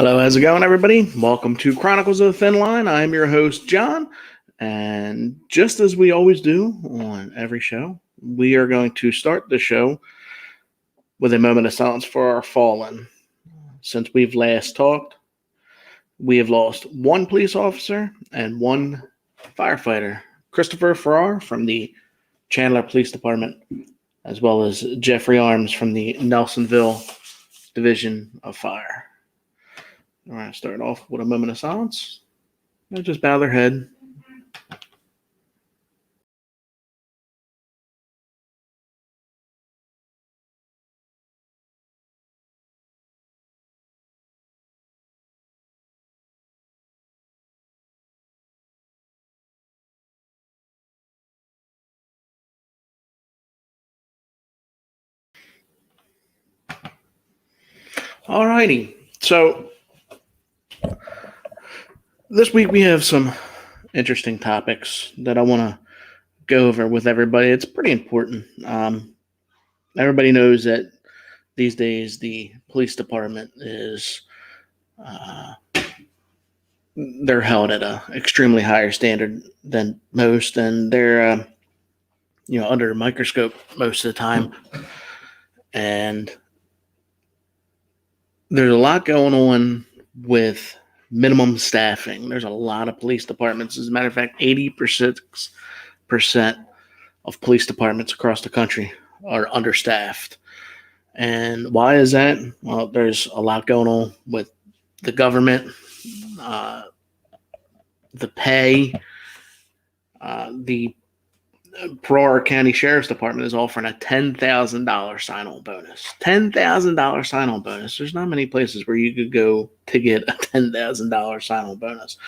Hello, how's it going, everybody? Welcome to Chronicles of the Thin Line. I'm your host, John, and just as we always do on every show, we are going to start the show with a moment of silence for our fallen. Since we've last talked, we have lost one police officer and one firefighter, Christopher Farrar from the Chandler Police Department, as well as Jeffrey Arms from the Nelsonville Division of Fire. All right, start off with a moment of silence. They'll just bow their head. All righty. So this week we have some interesting topics that I want to go over with everybody. It's pretty important. Everybody knows that these days the police department is they're held at a extremely higher standard than most, and they're under a microscope most of the time. And there's a lot going on with minimum staffing. There's a lot of police departments. As a matter of fact, 80% of police departments across the country are understaffed. And why is that? Well, there's a lot going on with the government, the pay. The Broward County Sheriff's Department is offering a $10,000 sign-on bonus. $10,000 sign-on bonus. There's not many places where you could go to get a $10,000 sign-on bonus.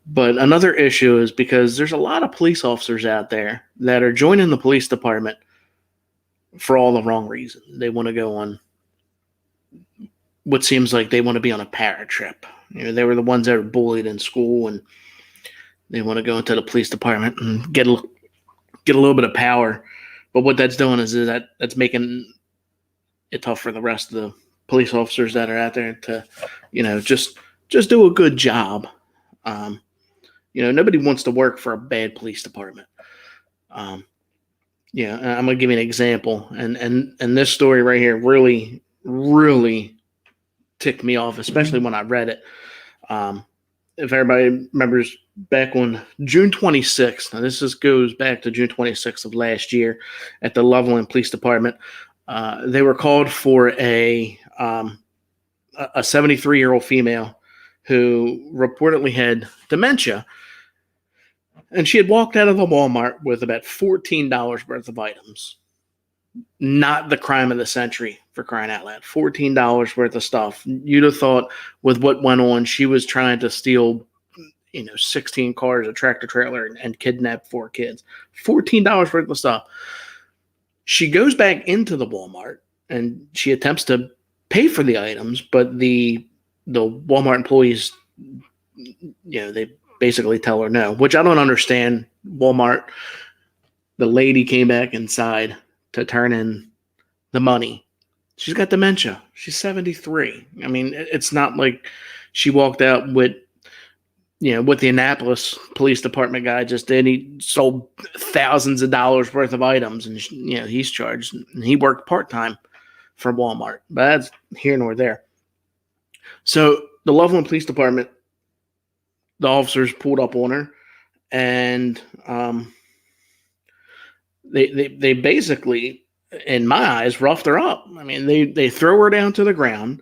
But another issue is because there's a lot of police officers out there that are joining the police department for all the wrong reasons. They want to go on what seems like they want to be on a para trip. They were the ones that were bullied in school, and they want to go into the police department and get a little bit of power. But what that's doing is that's making it tough for the rest of the police officers that are out there to, just do a good job. Nobody wants to work for a bad police department. I'm going to give you an example. And this story right here really, really ticked me off, especially when I read it. If everybody remembers, back on June 26th, now this goes back to June 26th of last year at the Loveland Police Department, they were called for a 73-year-old female who reportedly had dementia, and she had walked out of a Walmart with about $14 worth of items. Not the crime of the century, for crying out loud. $14 worth of stuff. You'd have thought with what went on, she was trying to steal 16 cars, a tractor trailer, and kidnap 4 kids. $14 worth of stuff. She goes back into the Walmart and she attempts to pay for the items, but the Walmart employees, they basically tell her no, which I don't understand. Walmart, the lady came back inside to turn in the money. She's got dementia. She's 73. I mean, it's not like she walked out with what the Annapolis Police Department guy just did. He sold thousands of dollars worth of items, and he's charged. And he worked part-time for Walmart, but that's here nor there. So the Loveland Police Department, the officers pulled up on her, and they basically, in my eyes, roughed her up. I mean, they throw her down to the ground.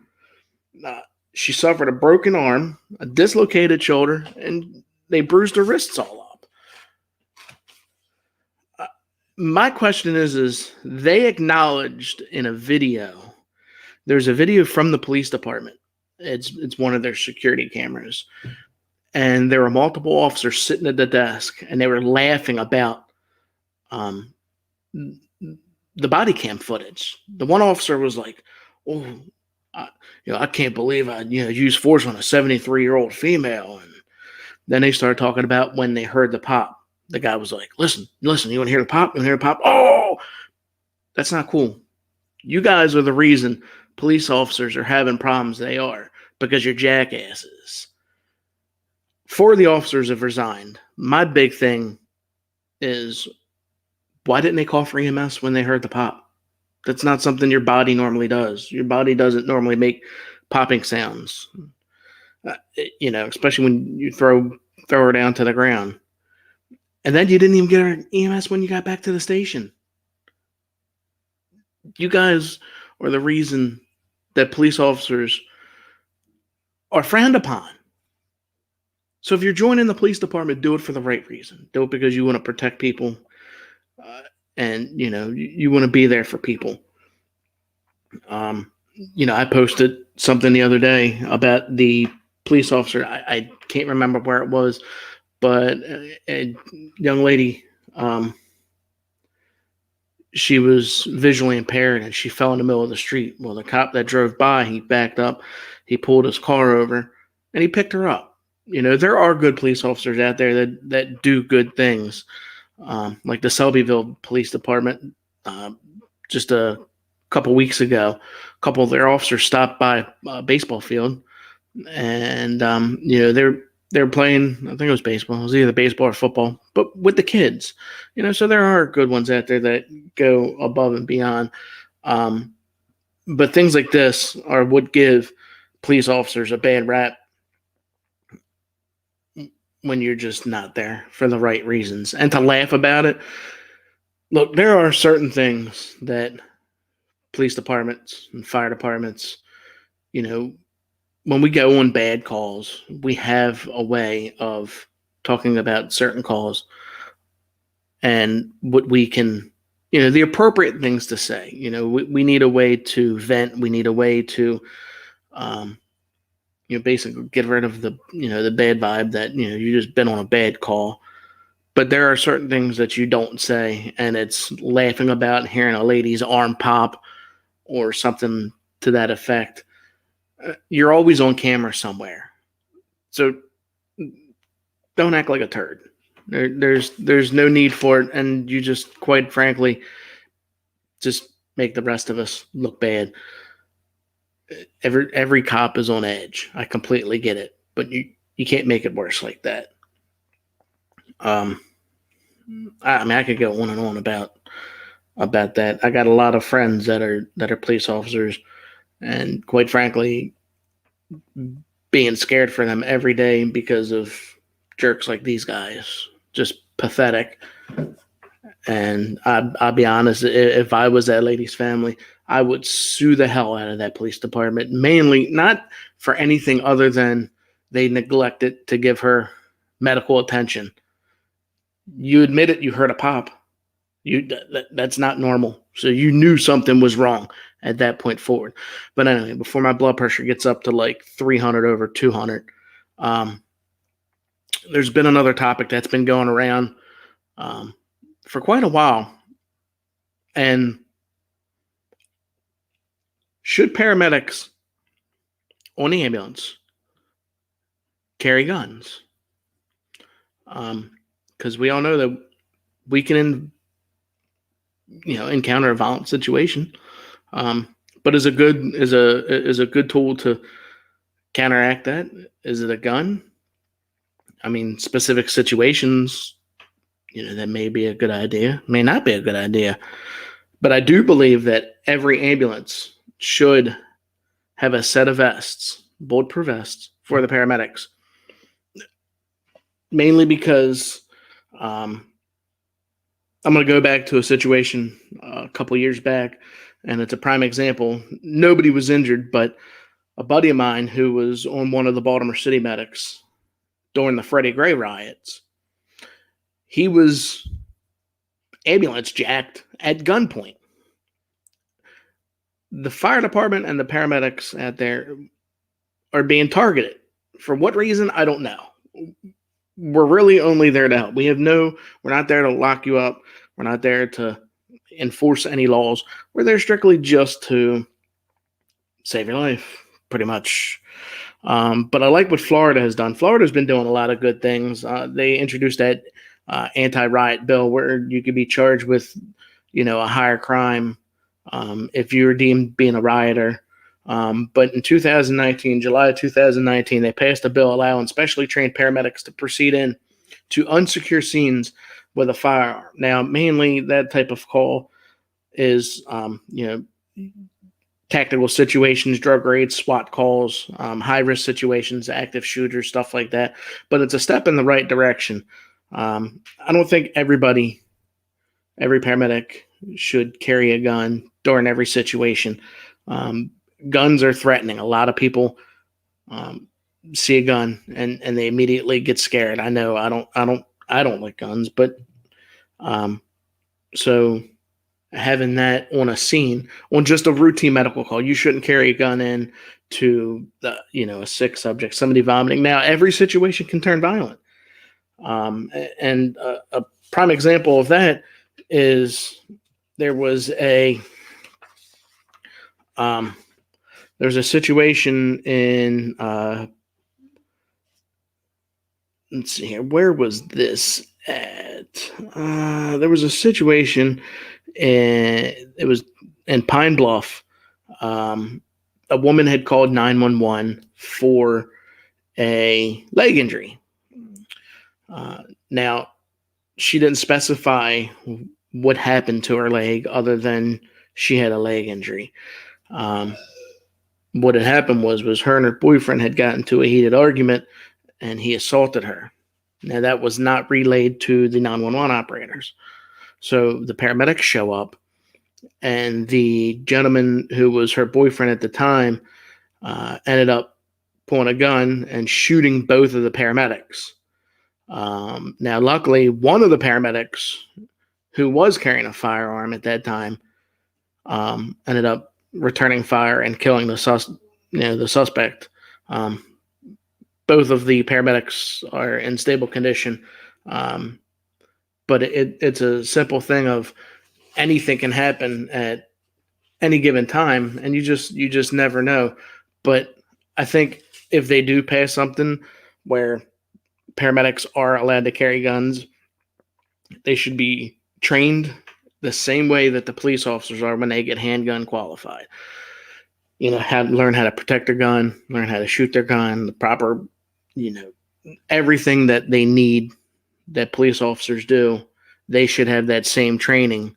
She suffered a broken arm, a dislocated shoulder, and they bruised her wrists all up. My question is they acknowledged in a video, there's a video from the police department. It's one of their security cameras. And there were multiple officers sitting at the desk, and they were laughing about the body cam footage. The one officer was like, "Oh, I can't believe I used force on a 73-year-old female." And then they started talking about when they heard the pop. The guy was like, listen, you want to hear the pop? You want to hear the pop? Oh, that's not cool. You guys are the reason police officers are having problems they are. because you're jackasses. 4 of the officers have resigned. My big thing is, why didn't they call for EMS when they heard the pop? That's not something your body normally does. Your body doesn't normally make popping sounds, especially when you throw her down to the ground. And then you didn't even get her EMS when you got back to the station. You guys are the reason that police officers are frowned upon. So if you're joining the police department, do it for the right reason. Do it because you want to protect people, and you want to be there for people. I posted something the other day about the police officer. I can't remember where it was, but a young lady, she was visually impaired and she fell in the middle of the street. Well, the cop that drove by, he backed up, he pulled his car over, and he picked her up. There are good police officers out there that do good things, like the Selbyville Police Department. Just a couple weeks ago, a couple of their officers stopped by a baseball field, and they're playing. I think it was baseball. It was either baseball or football, but with the kids. So there are good ones out there that go above and beyond. But things like this would give police officers a bad rap when you're just not there for the right reasons. And to laugh about it, look, there are certain things that police departments and fire departments, when we go on bad calls, we have a way of talking about certain calls and what we can, the appropriate things to say. We need a way to vent. We need a way to, basically get rid of the bad vibe that, you just been on a bad call. But there are certain things that you don't say, and it's laughing about hearing a lady's arm pop or something to that effect. You're always on camera somewhere. So don't act like a turd. There's no need for it, and you just, quite frankly, just make the rest of us look bad. Every cop is on edge. I completely get it, but you can't make it worse like that. I could go on and on about that. I got a lot of friends that are police officers, and quite frankly, being scared for them every day because of jerks like these guys, just pathetic. And I'll be honest, if I was that lady's family, I would sue the hell out of that police department, mainly not for anything other than they neglected to give her medical attention. You admit it, you heard a pop. That's not normal. So you knew something was wrong at that point forward. But anyway, before my blood pressure gets up to like 300 over 200, there's been another topic that's been going around for quite a while. And should paramedics on the ambulance carry guns? Because we all know that we can, encounter a violent situation. But is a good tool to counteract that? Is it a gun? I mean, specific situations, that may be a good idea, may not be a good idea. But I do believe that every ambulance should have a set of vests, bulletproof vests, for the paramedics. Mainly because I'm going to go back to a situation a couple years back, and it's a prime example. Nobody was injured, but a buddy of mine who was on one of the Baltimore City medics during the Freddie Gray riots, he was ambulance jacked at gunpoint. The fire department and the paramedics out there are being targeted. For what reason? I don't know. We're really only there to help. We're not there to lock you up. We're not there to enforce any laws. We're there strictly just to save your life, pretty much. But I like what Florida has done. Florida's been doing a lot of good things. They introduced that anti-riot bill where you could be charged with, a higher crime if you're deemed being a rioter. But in 2019, July of 2019, they passed a bill allowing specially trained paramedics to proceed in to unsecure scenes with a firearm. Now, mainly that type of call is, tactical situations, drug raids, SWAT calls, high risk situations, active shooters, stuff like that. But it's a step in the right direction. I don't think every paramedic should carry a gun during every situation. Guns are threatening. A lot of people see a gun and they immediately get scared. I know I don't like guns, but so having that on a scene, on just a routine medical call, you shouldn't carry a gun in to a sick subject, somebody vomiting. Now, every situation can turn violent, and a prime example of that is there was a situation in let's see here. Where was this at? There was a situation, and it was in Pine Bluff. A woman had called 911 for a leg injury. Now, she didn't specify what happened to her leg other than she had a leg injury. What had happened was her and her boyfriend had gotten into a heated argument, and he assaulted her. Now, that was not relayed to the 911 operators. So the paramedics show up, and the gentleman who was her boyfriend at the time ended up pulling a gun and shooting both of the paramedics. Now, luckily, one of the paramedics who was carrying a firearm at that time ended up returning fire and killing the suspect. Both of the paramedics are in stable condition, but it's a simple thing of anything can happen at any given time, and you just never know. But I think if they do pass something where paramedics are allowed to carry guns, they should be trained the same way that the police officers are when they get handgun qualified. Learn how to protect their gun, learn how to shoot their gun, the proper, everything that they need that police officers do, they should have that same training.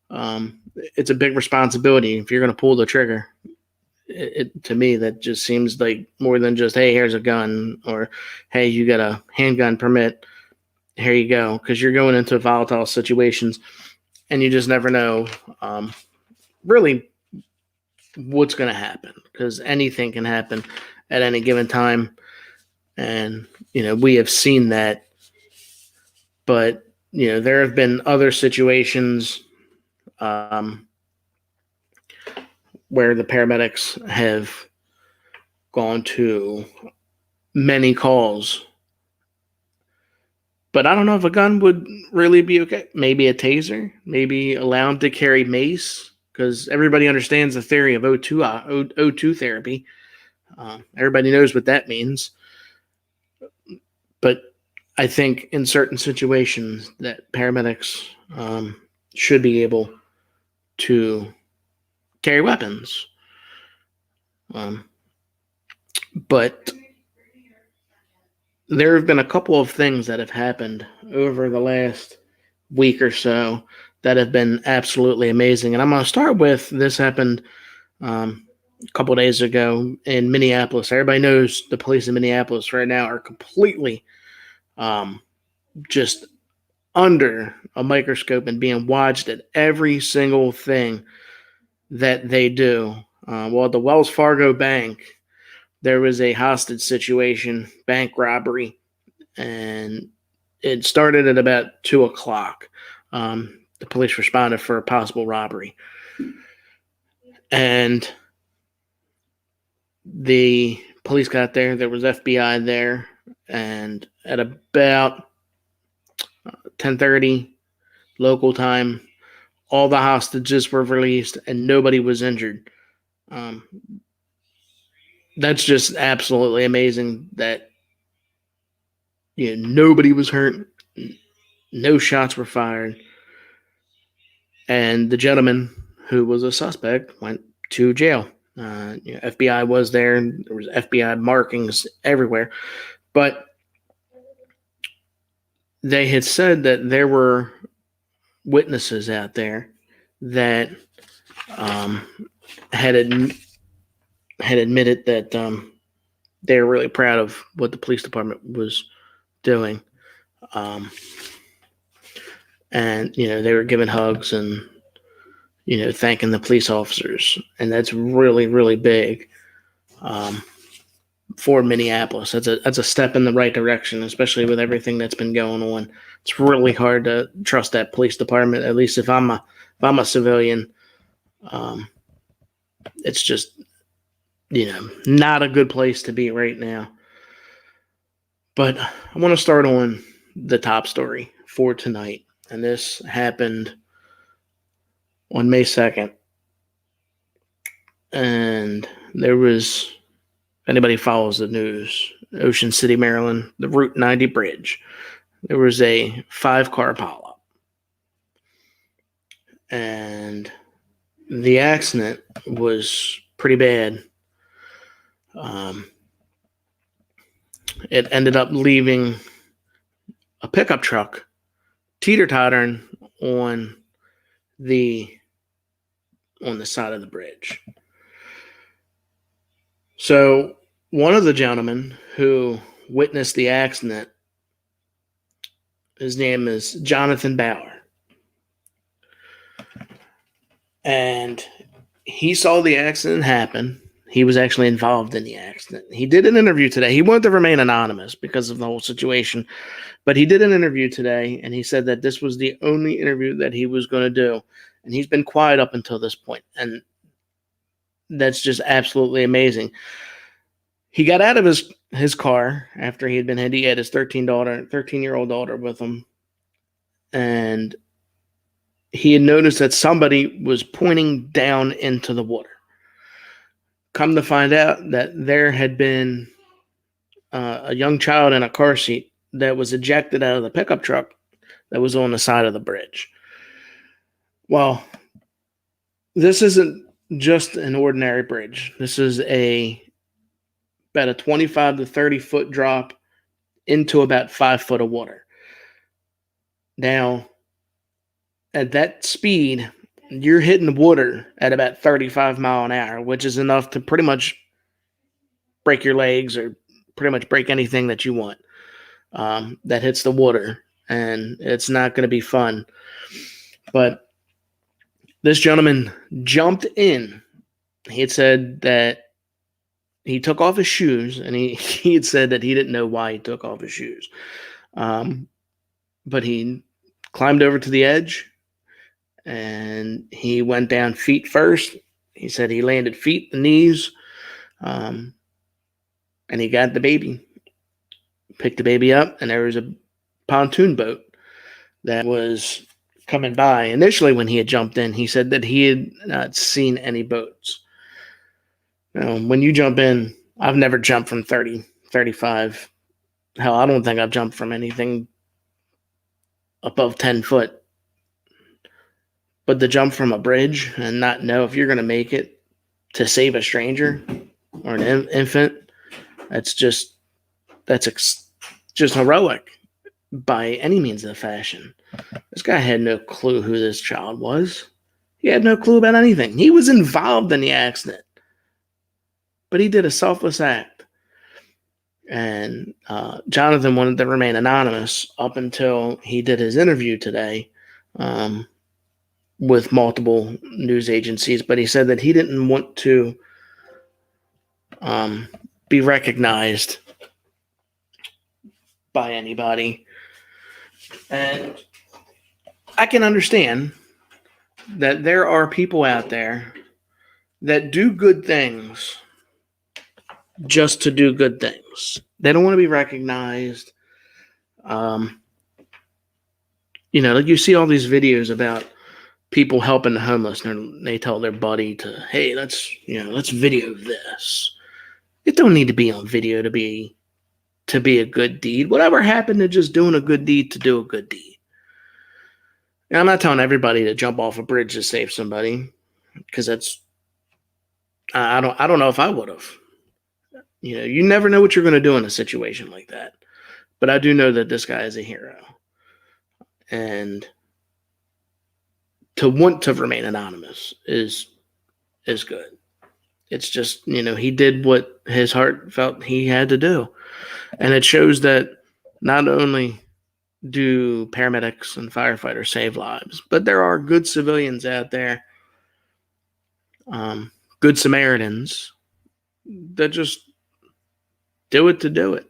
It's a big responsibility if you're going to pull the trigger. To me, that just seems like more than just, hey, here's a gun, or hey, you got a handgun permit, here you go, because you're going into volatile situations and you just never know really what's going to happen, because anything can happen at any given time. And, we have seen that, but, there have been other situations where the paramedics have gone to many calls. But I don't know if a gun would really be okay. Maybe a taser, maybe allow them to carry mace, because everybody understands the theory of O2 therapy. Everybody knows what that means. But I think in certain situations that paramedics should be able to carry weapons. But there have been a couple of things that have happened over the last week or so that have been absolutely amazing. And I'm going to start with, this happened a couple of days ago in Minneapolis. Everybody knows the police in Minneapolis right now are completely just under a microscope and being watched at every single thing that they do. Well, at the Wells Fargo Bank, there was a hostage situation, bank robbery, and it started at about 2:00. The police responded for a possible robbery, and the police got there. There was FBI there, and at about 10:30 local time, all the hostages were released and nobody was injured. That's just absolutely amazing that nobody was hurt, no shots were fired, and the gentleman who was a suspect went to jail. FBI was there, and there was FBI markings everywhere. But they had said that there were witnesses out there that um, had admitted that they were really proud of what the police department was doing. And, they were giving hugs and, thanking the police officers. And that's really, really big for Minneapolis. That's a step in the right direction, especially with everything that's been going on. It's really hard to trust that police department. At least if I'm a civilian, it's just, not a good place to be right now. But I want to start on the top story for tonight. And this happened on May 2nd. And there was, if anybody follows the news, Ocean City, Maryland, the Route 90 bridge, there was a 5-car pileup. And the accident was pretty bad. It ended up leaving a pickup truck teeter-tottering on the side of the bridge. So one of the gentlemen who witnessed the accident, his name is Jonathan Bauer. And he saw the accident happen. He was actually involved in the accident. He did an interview today. He wanted to remain anonymous because of the whole situation. But he did an interview today, and he said that this was the only interview that he was going to do. And he's been quiet up until this point. And that's just absolutely amazing. He got out of his car after he had been hit. He had his 13-year-old daughter with him. And he had noticed that somebody was pointing down into the water. Come to find out that there had been a young child in a car seat that was ejected out of the pickup truck that was on the side of the bridge. Well, this isn't just an ordinary bridge. This is about a 25 to 30 foot drop into about 5 foot of water. Now, at that speed, you're hitting the water at about 35 mile an hour, which is enough to pretty much break your legs or pretty much break anything that you want that hits the water. And it's not going to be fun. But this gentleman jumped in. He had said that he took off his shoes, and he had said that he didn't know why he took off his shoes. But he climbed over to the edge, and he went down feet first. He said he landed feet and knees, and he got the baby. Picked the baby up, and there was a pontoon boat that was coming by. Initially, when he had jumped in, he said that he had not seen any boats. Now, when you jump in, I've never jumped from 30, 35. Hell, I don't think I've jumped from anything above 10 foot. But to jump from a bridge and not know if you're going to make it to save a stranger or an infant, that's just heroic by any means of the fashion. This guy had no clue who this child was. He had no clue about anything. He was involved in the accident, but he did a selfless act. And Jonathan wanted to remain anonymous up until he did his interview today with multiple news agencies. But he said that he didn't want to be recognized by anybody. And I can understand that there are people out there that do good things just to do good things. They don't want to be recognized. Like you see all these videos about people helping the homeless, and they tell their buddy to, hey, let's video this. It don't need to be on video to be a good deed. Whatever happened to just doing a good deed to do a good deed? And I'm not telling everybody to jump off a bridge to save somebody, because that's I don't know if I would have. You never know what you're going to do in a situation like that. But I do know that this guy is a hero. And to want to remain anonymous is good. It's just, he did what his heart felt he had to do. And it shows that not only do paramedics and firefighters save lives, but there are good civilians out there, good Samaritans that just do it to do it.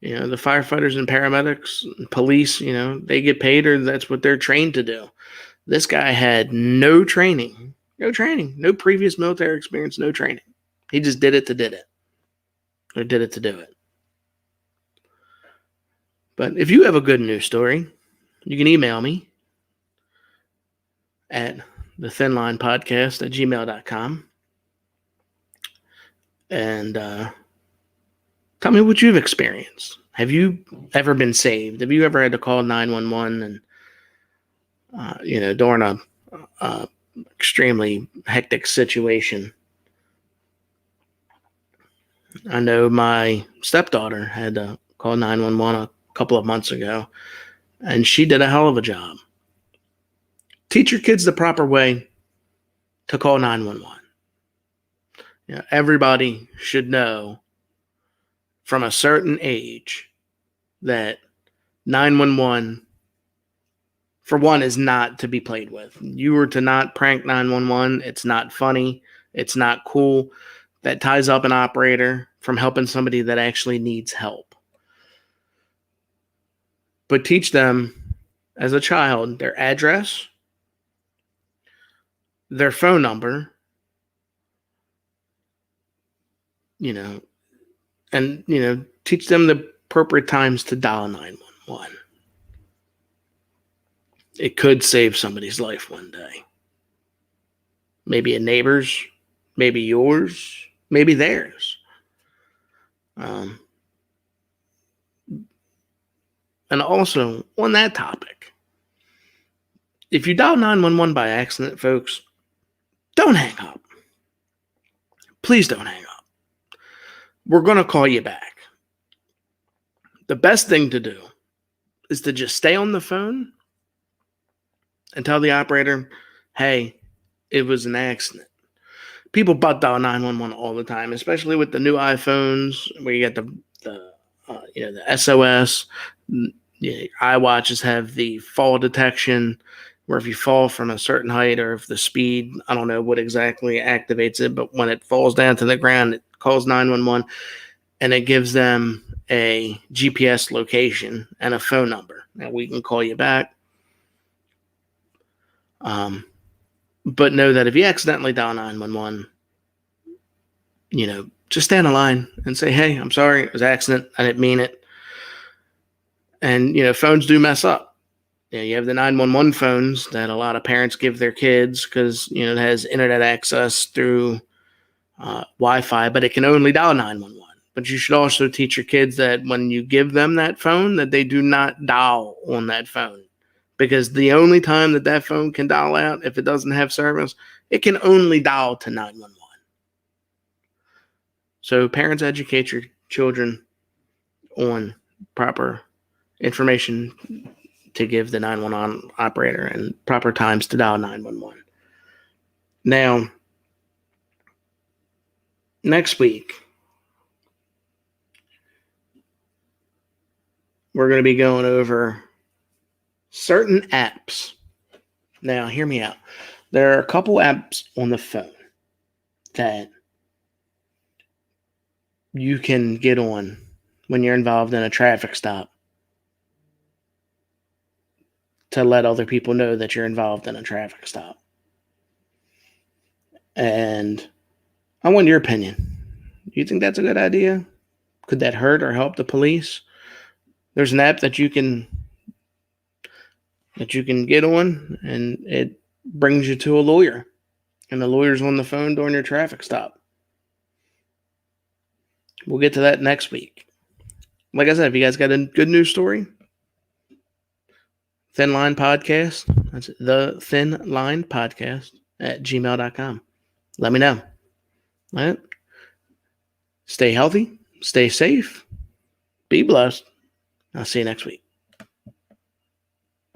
The firefighters and paramedics, and police, they get paid, or that's what they're trained to do. This guy had no training, no previous military experience, no training. He just did it to do it. But if you have a good news story, you can email me at thethinlinepodcast@gmail.com and tell me what you've experienced. Have you ever been saved? Have you ever had to call 911 and during a extremely hectic situation? I know my stepdaughter had to call 911 a couple of months ago, and she did a hell of a job. Teach your kids the proper way to call 911. Everybody should know from a certain age that 911, for one, is not to be played with. You were to not prank 911. It's not funny. It's not cool. That ties up an operator from helping somebody that actually needs help. But teach them as a child their address, their phone number, and, teach them the appropriate times to dial 911. It could save somebody's life one day. Maybe a neighbor's, maybe yours, maybe theirs. And also, on that topic, if you dial 911 by accident, folks, don't hang up. Please don't hang up. We're going to call you back. The best thing to do is to just stay on the phone and tell the operator, hey, it was an accident. People butt dial 911 all the time, especially with the new iPhones where you get the SOS. iWatches have the fall detection, where if you fall from a certain height or if the speed, I don't know what exactly activates it, but when it falls down to the ground, it calls 911 and it gives them a GPS location and a phone number. Now we can call you back. But know that if you accidentally dial 911, just stand in line and say, hey, I'm sorry, it was an accident. I didn't mean it. And, phones do mess up. You have the 911 phones that a lot of parents give their kids because, it has internet access through Wi-Fi, but it can only dial 911. But you should also teach your kids that when you give them that phone, that they do not dial on that phone. Because the only time that phone can dial out, if it doesn't have service, it can only dial to 911. So parents, educate your children on proper information to give the 911 operator and proper times to dial 911. Now, next week, we're going to be going over certain apps. Now, hear me out. There are a couple apps on the phone that you can get on when you're involved in a traffic stop to let other people know that you're involved in a traffic stop. And I want your opinion. Do you think that's a good idea? Could that hurt or help the police? There's an app that you can get on, and it brings you to a lawyer, and the lawyer's on the phone during your traffic stop. We'll get to that next week. Like I said, if you guys got a good news story, Thin Line Podcast, that's the Thin Line Podcast @gmail.com. Let me know. All right? Stay healthy, stay safe, be blessed. I'll see you next week.